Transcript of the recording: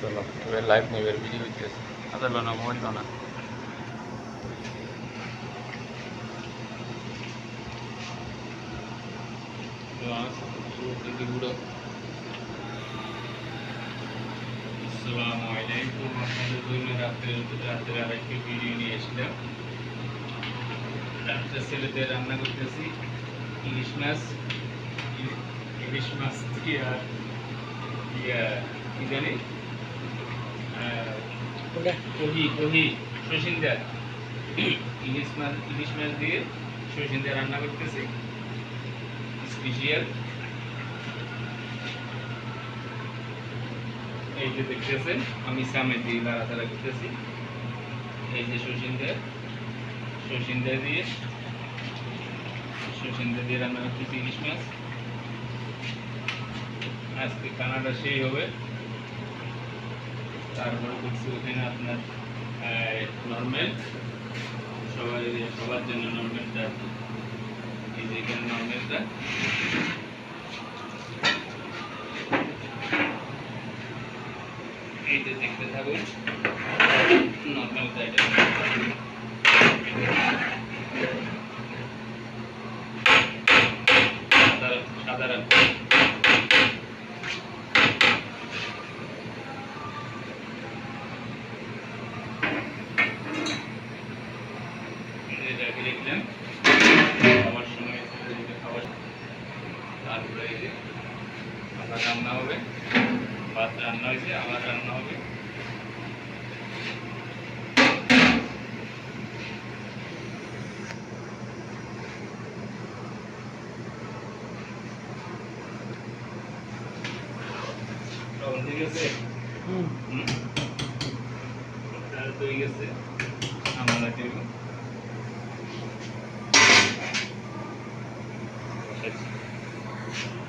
চলো এবার লাইভ নেই, এবার ভিডিও হইতেছে। আচ্ছা না মোবাইল না আসসালামু আলাইকুম, আপনাদের জন্য রাত্রে আরেকটি ভিডিও নিয়ে এসেছিলাম। রাত্রে ছেলেদের রান্না করতেছি ইলিশ মাছ দিয়ে আর কি জানি কহি শশিন্দা ইলিশ মাছ দিয়ে শশিন্দা রান্না করতেছি স্পেশাল। এই যে দেখতেছেন আমি সামনে দিয়ে নাড়াচাড়া করতেছি। এই যে শশিন্দা দিয়ে রান্না করতেছি ইলিশ মাছ। আজকে খানাটা সেই হবে। তারপরে দেখছি ওখানে আপনার নর্মাল সবার জন্য নর্মালটা, এই যে এখানে নর্মালটা এই যে দেখতে থাকুন নর্মালটা, এটা সাধারণ লিখলাম খাওয়ার সময় খাবার। তারপরে এই যে আবার রান্না হবে, ভাত রান্না হয়েছে, আবার রান্না হবে। ঠিক আছে, হয়ে গেছে আমরা দেব। Thank you.